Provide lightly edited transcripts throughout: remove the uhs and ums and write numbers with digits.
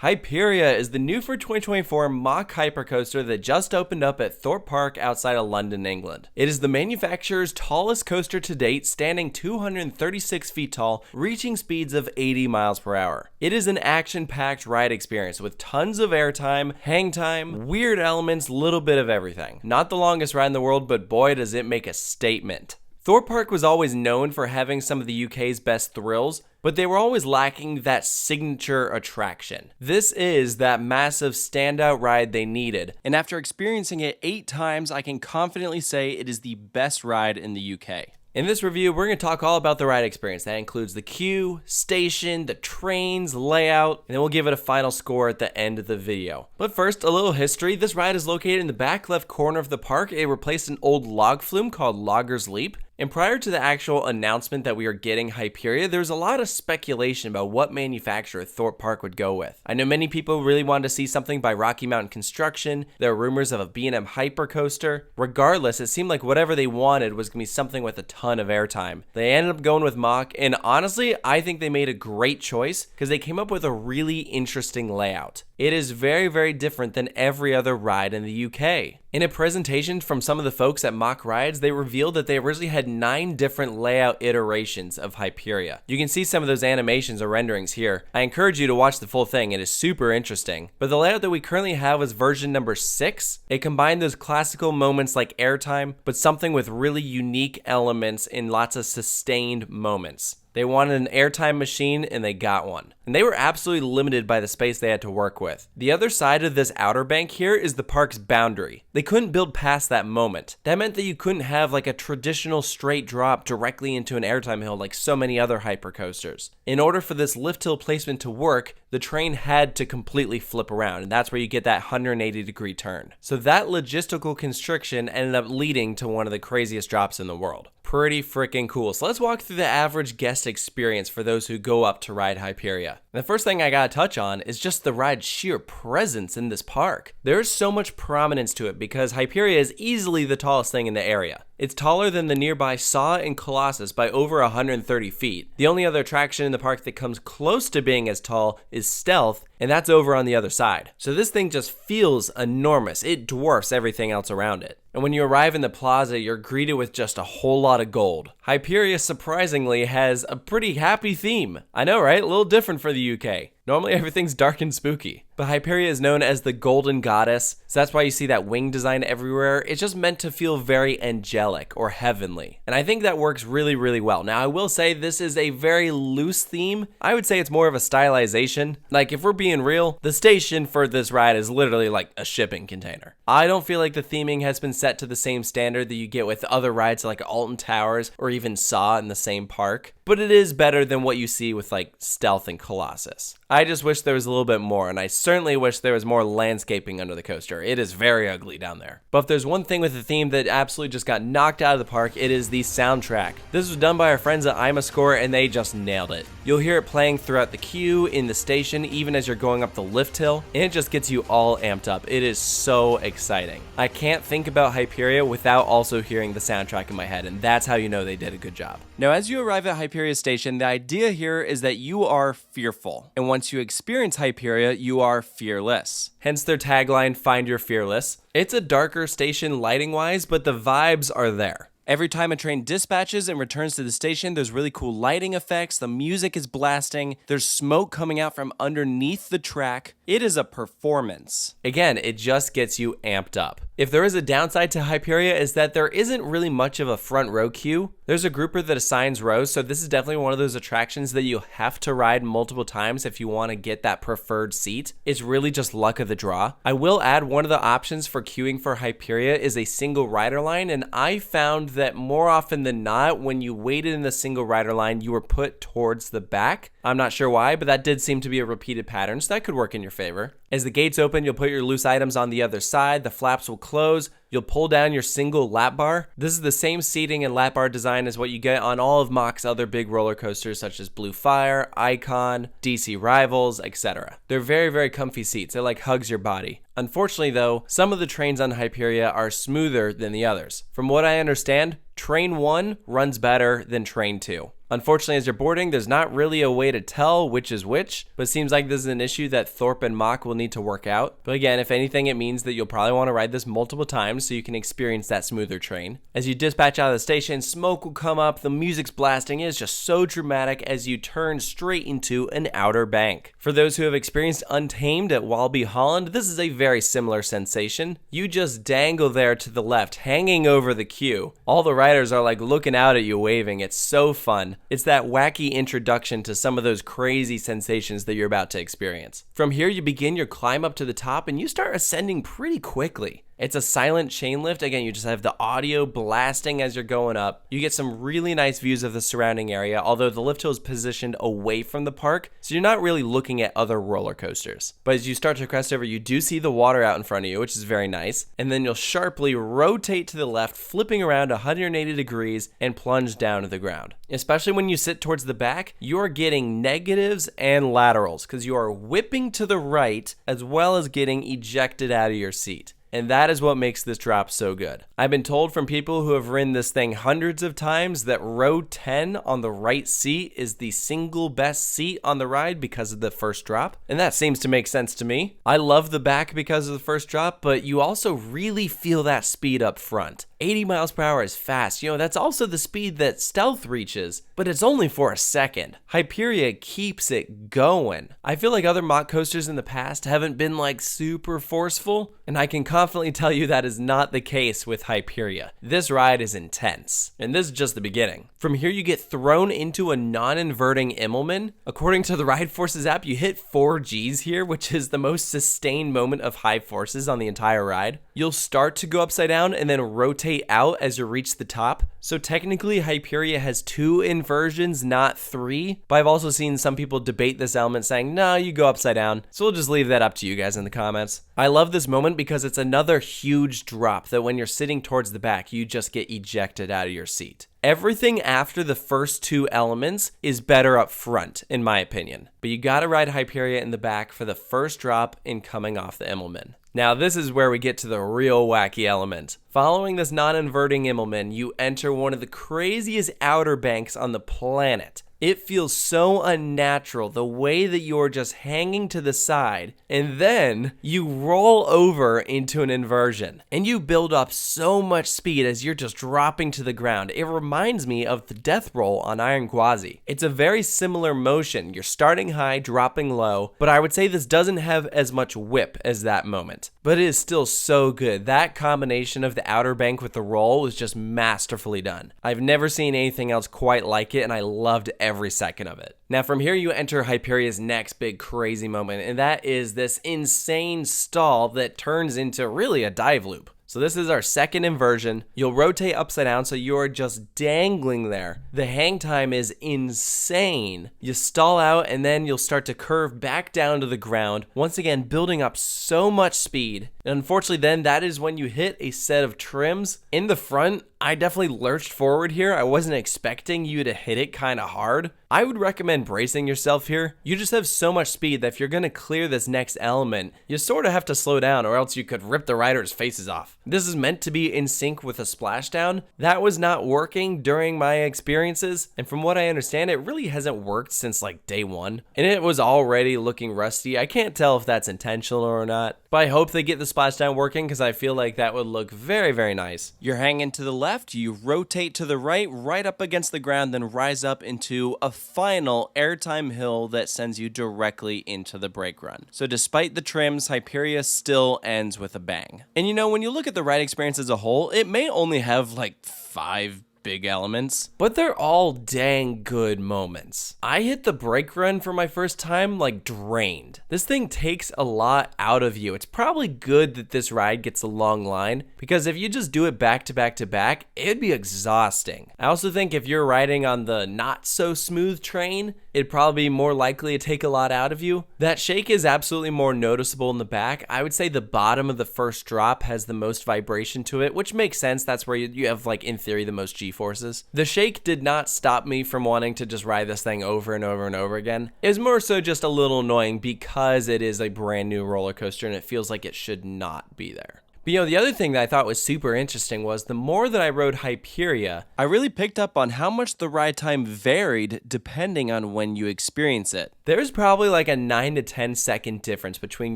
Hyperia is the new for 2024 mock hypercoaster that just opened up at Thorpe Park outside of London, England. It is the manufacturer's tallest coaster to date, standing 236 feet tall, reaching speeds of 80 miles per hour. It is an action-packed ride experience with tons of airtime, hang time, weird elements, little bit of everything. Not the longest ride in the world, but boy does it make a statement. Thorpe Park was always known for having some of the UK's best thrills, but they were always lacking that signature attraction. This is that massive standout ride they needed, and after experiencing it 8 times, I can confidently say it is the best ride in the UK. In this review, we're going to talk all about the ride experience. That includes the queue, station, the trains, layout, and then we'll give it a final score at the end of the video. But first, a little history. This ride is located in the back left corner of the park. It replaced an old log flume called Logger's Leap. And prior to the actual announcement that we are getting Hyperia, there was a lot of speculation about what manufacturer Thorpe Park would go with. I know many people really wanted to see something by Rocky Mountain Construction. There were rumors of a B&M hypercoaster. Regardless, it seemed like whatever they wanted was going to be something with a ton of airtime. They ended up going with Mach, and honestly, I think they made a great choice because they came up with a really interesting layout. It is very, very different than every other ride in the UK. In a presentation from some of the folks at Mach Rides, they revealed that they originally had 9 different layout iterations of Hyperia. You can see some of those animations or renderings here. I encourage you to watch the full thing, it is super interesting. But the layout that we currently have is version number 6. It combined those classical moments like airtime, but something with really unique elements in lots of sustained moments. They wanted an airtime machine and they got one. And they were absolutely limited by the space they had to work with. The other side of this outer bank here is the park's boundary. They couldn't build past that moment. That meant that you couldn't have like a traditional straight drop directly into an airtime hill like so many other hypercoasters. In order for this lift hill placement to work, the train had to completely flip around, and that's where you get that 180-degree turn. So that logistical constriction ended up leading to one of the craziest drops in the world. Pretty freaking cool. So let's walk through the average guest experience for those who go up to ride Hyperia. The first thing I gotta touch on is just the ride's sheer presence in this park. There's so much prominence to it because Hyperia is easily the tallest thing in the area. It's taller than the nearby Saw and Colossus by over 130 feet. The only other attraction in the park that comes close to being as tall is Stealth, and that's over on the other side. So this thing just feels enormous. It dwarfs everything else around it. And when you arrive in the plaza, you're greeted with just a whole lot of gold. Hyperia surprisingly has a pretty happy theme. I know, right? A little different for the UK. Normally everything's dark and spooky. But Hyperia is known as the Golden Goddess, so that's why you see that wing design everywhere. It's just meant to feel very angelic or heavenly. And I think that works really, really well. Now, I will say this is a very loose theme. I would say it's more of a stylization. Like, if we're being real, the station for this ride is literally like a shipping container. I don't feel like the theming has been set to the same standard that you get with other rides like Alton Towers or even Saw in the same park. But it is better than what you see with like Stealth and Colossus. I just wish there was a little bit more, and I certainly wish there was more landscaping under the coaster. It is very ugly down there. But if there's one thing with the theme that absolutely just got knocked out of the park, it is the soundtrack. This was done by our friends at ImaScore, and they just nailed it. You'll hear it playing throughout the queue, in the station, even as you're going up the lift hill, and it just gets you all amped up. It is so exciting. I can't think about Hyperia without also hearing the soundtrack in my head, and that's how you know they did a good job. Now, as you arrive at Hyperia Station, the idea here is that you are fearful, and once you experience Hyperia, you are fearless. Hence their tagline, Find Your Fearless. It's a darker station lighting-wise, but the vibes are there. Every time a train dispatches and returns to the station, there's really cool lighting effects, the music is blasting, there's smoke coming out from underneath the track. It is a performance. Again, it just gets you amped up. If there is a downside to Hyperia, is that there isn't really much of a front row queue. There's a grouper that assigns rows, so this is definitely one of those attractions that you have to ride multiple times if you want to get that preferred seat. It's really just luck of the draw. I will add one of the options for queuing for Hyperia is a single rider line, and I found that more often than not, when you waited in the single rider line, you were put towards the back. I'm not sure why, but that did seem to be a repeated pattern, so that could work in your favor. As the gates open, you'll put your loose items on the other side, the flaps will close, you'll pull down your single lap bar. This is the same seating and lap bar design as what you get on all of Mach's other big roller coasters such as Blue Fire, Icon, DC Rivals, etc. They're very, very comfy seats. It like hugs your body. Unfortunately though, some of the trains on Hyperia are smoother than the others. From what I understand, Train 1 runs better than Train 2. Unfortunately, as you're boarding, there's not really a way to tell which is which, but it seems like this is an issue that Thorpe and Mach will need to work out. But again, if anything, it means that you'll probably want to ride this multiple times so you can experience that smoother train. As you dispatch out of the station, smoke will come up, the music's blasting, it is just so dramatic as you turn straight into an outer bank. For those who have experienced Untamed at Walby Holland, this is a very similar sensation. You just dangle there to the left, hanging over the queue. All the riders are like looking out at you waving. It's so fun. It's that wacky introduction to some of those crazy sensations that you're about to experience. From here, you begin your climb up to the top and you start ascending pretty quickly. It's a silent chain lift. Again, you just have the audio blasting as you're going up. You get some really nice views of the surrounding area, although the lift hill is positioned away from the park, so you're not really looking at other roller coasters. But as you start to crest over, you do see the water out in front of you, which is very nice. And then you'll sharply rotate to the left, flipping around 180 degrees and plunge down to the ground. Especially when you sit towards the back, you're getting negatives and laterals because you are whipping to the right as well as getting ejected out of your seat. And that is what makes this drop so good. I've been told from people who have ridden this thing hundreds of times that row 10 on the right seat is the single best seat on the ride because of the first drop. And that seems to make sense to me. I love the back because of the first drop, but you also really feel that speed up front. 80 miles per hour is fast. That's also the speed that Stealth reaches, but it's only for a second. Hyperia keeps it going. I feel like other Mach coasters in the past haven't been like super forceful, and I can confidently tell you that is not the case with Hyperia. This ride is intense, and this is just the beginning. From here, you get thrown into a non-inverting Immelman. According to the Ride Forces app, you hit 4 Gs here, which is the most sustained moment of high forces on the entire ride. You'll start to go upside down and then rotate out as you reach the top. So technically, Hyperia has 2 inversions, not 3. But I've also seen some people debate this element saying, no, you go upside down. So we'll just leave that up to you guys in the comments. I love this moment because it's another huge drop that when you're sitting towards the back, you just get ejected out of your seat. Everything after the first 2 elements is better up front, in my opinion. But you gotta ride Hyperia in the back for the first drop in coming off the Immelman. Now this is where we get to the real wacky element. Following this non-inverting Immelman, you enter one of the craziest outer banks on the planet. It feels so unnatural, the way that you're just hanging to the side, and then you roll over into an inversion, and you build up so much speed as you're just dropping to the ground. It reminds me of the death roll on Iron Gwazi. It's a very similar motion. You're starting high, dropping low, but I would say this doesn't have as much whip as that moment. But it is still so good. That combination of the outer bank with the roll was just masterfully done. I've never seen anything else quite like it, and I loved every second of it. Now from here you enter Hyperia's next big crazy moment, and that is this insane stall that turns into really a dive loop. So this is our second inversion. You'll rotate upside down so you're just dangling there. The hang time is insane. You stall out and then you'll start to curve back down to the ground, once again building up so much speed. And unfortunately then that is when you hit a set of trims. In the front, I definitely lurched forward here. I wasn't expecting you to hit it kind of hard. I would recommend bracing yourself here. You just have so much speed that if you're going to clear this next element, you sort of have to slow down or else you could rip the riders' faces off. This is meant to be in sync with a splashdown. That was not working during my experiences, and from what I understand, it really hasn't worked since like day 1. And it was already looking rusty. I can't tell if that's intentional or not, but I hope they get the splashdown working because I feel like that would look very, very nice. You're hanging to the left, you rotate to the right, right up against the ground, then rise up into a final airtime hill that sends you directly into the brake run. So despite the trims, Hyperia still ends with a bang. And when you look at the ride experience as a whole, it may only have like 5 big elements, but they're all dang good moments. I hit the brake run for my first time like drained. This thing takes a lot out of you. It's probably good that this ride gets a long line because if you just do it back to back to back, it'd be exhausting. I also think if you're riding on the not so smooth train, it'd probably be more likely to take a lot out of you. That shake is absolutely more noticeable in the back. I would say the bottom of the first drop has the most vibration to it, which makes sense. That's where you have like in theory the most G-forces. The shake did not stop me from wanting to just ride this thing over and over and over again. It was more so just a little annoying because it is a brand new roller coaster and it feels like it should not be there. But the other thing that I thought was super interesting was the more that I rode Hyperia, I really picked up on how much the ride time varied depending on when you experience it. There's probably like a 9 to 10 second difference between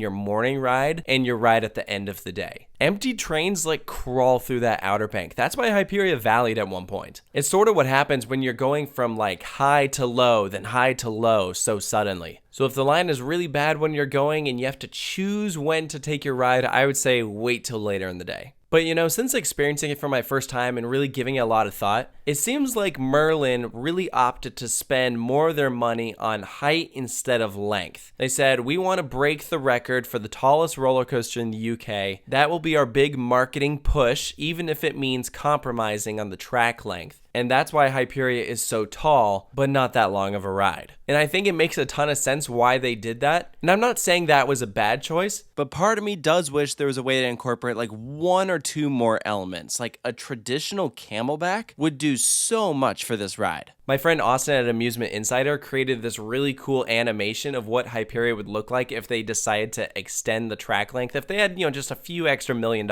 your morning ride and your ride at the end of the day. Empty trains like crawl through that Outer Bank. That's why Hyperia valleyed at one point. It's sort of what happens when you're going from like high to low, then high to low so suddenly. So if the line is really bad when you're going and you have to choose when to take your ride, I would say wait till later in the day. But since experiencing it for my first time and really giving it a lot of thought, it seems like Merlin really opted to spend more of their money on height instead of length. They said, we want to break the record for the tallest roller coaster in the UK. That will be our big marketing push, even if it means compromising on the track length. And that's why Hyperia is so tall, but not that long of a ride. And I think it makes a ton of sense why they did that. And I'm not saying that was a bad choice, but part of me does wish there was a way to incorporate like 1 or 2 more elements. Like a traditional camelback would do so much for this ride. My friend Austin at Amusement Insider created this really cool animation of what Hyperia would look like if they decided to extend the track length. If they had, just a few extra $1 million.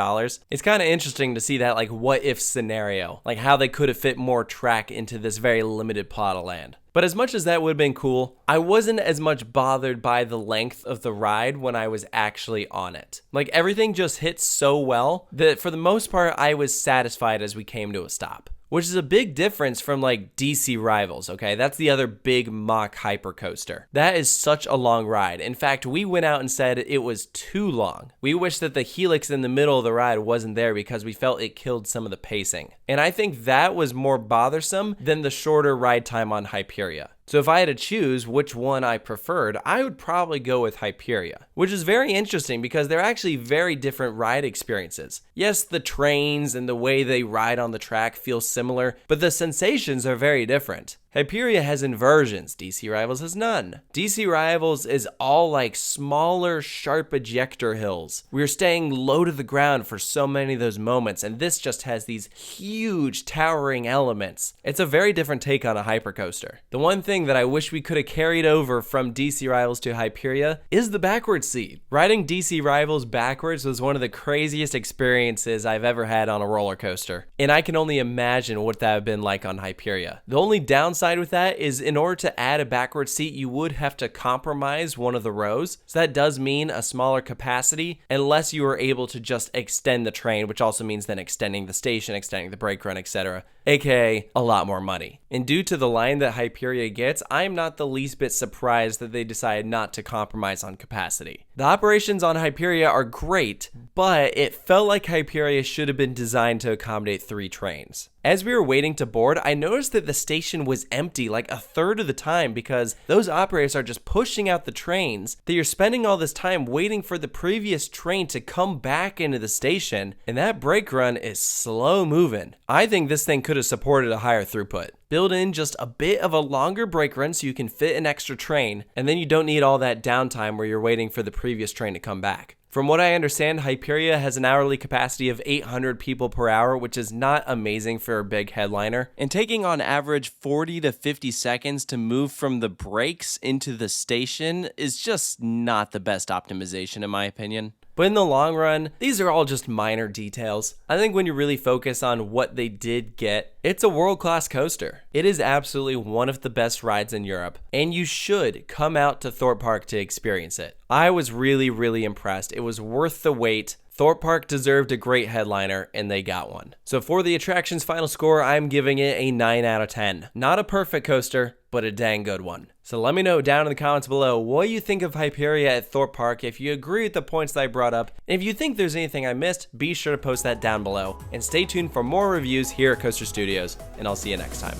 It's kind of interesting to see that like what if scenario, like how they could have fit more track into this very limited plot of land. But as much as that would have been cool, I wasn't as much bothered by the length of the ride when I was actually on it. Like everything just hit so well that for the most part, I was satisfied as we came to a stop. Which is a big difference from like DC Rivals, okay? That's the other big mock hypercoaster. That is such a long ride. In fact, we went out and said it was too long. We wish that the helix in the middle of the ride wasn't there because we felt it killed some of the pacing. And I think that was more bothersome than the shorter ride time on Hyperia. So if I had to choose which one I preferred, I would probably go with Hyperia, which is very interesting because they're actually very different ride experiences. Yes, the trains and the way they ride on the track feel similar, but the sensations are very different. Hyperia has inversions, DC Rivals has none. DC Rivals is all like smaller, sharp ejector hills. We're staying low to the ground for so many of those moments, and this just has these huge, towering elements. It's a very different take on a hypercoaster. The one thing that I wish we could have carried over from DC Rivals to Hyperia is the backwards seat. Riding DC Rivals backwards was one of the craziest experiences I've ever had on a roller coaster, and I can only imagine what that would have been like on Hyperia. The only downside with that is in order to add a backward seat, you would have to compromise one of the rows. So that does mean a smaller capacity unless you are able to just extend the train, which also means then extending the station, extending the brake run, etc. AKA a lot more money. And due to the line that Hyperia gets, I'm not the least bit surprised that they decided not to compromise on capacity. The operations on Hyperia are great, but it felt like Hyperia should have been designed to accommodate 3 trains. As we were waiting to board, I noticed that the station was empty like a third of the time because those operators are just pushing out the trains, that you're spending all this time waiting for the previous train to come back into the station, and that brake run is slow moving. I think this thing could have supported a higher throughput. Build in just a bit of a longer brake run so you can fit an extra train, and then you don't need all that downtime where you're waiting for the previous train to come back. From what I understand, Hyperia has an hourly capacity of 800 people per hour, which is not amazing for a big headliner. And taking on average 40 to 50 seconds to move from the brakes into the station is just not the best optimization in my opinion. But in the long run, these are all just minor details. I think when you really focus on what they did get, it's a world-class coaster. It is absolutely one of the best rides in Europe, and you should come out to Thorpe Park to experience it. I was really impressed. It was worth the wait. Thorpe Park deserved a great headliner, and they got one. So for the attraction's final score, I'm giving it a 9 out of 10. Not a perfect coaster, but a dang good one. So let me know down in the comments below what you think of Hyperia at Thorpe Park, if you agree with the points that I brought up. And if you think there's anything I missed, be sure to post that down below. And stay tuned for more reviews here at Coaster Studios, and I'll see you next time.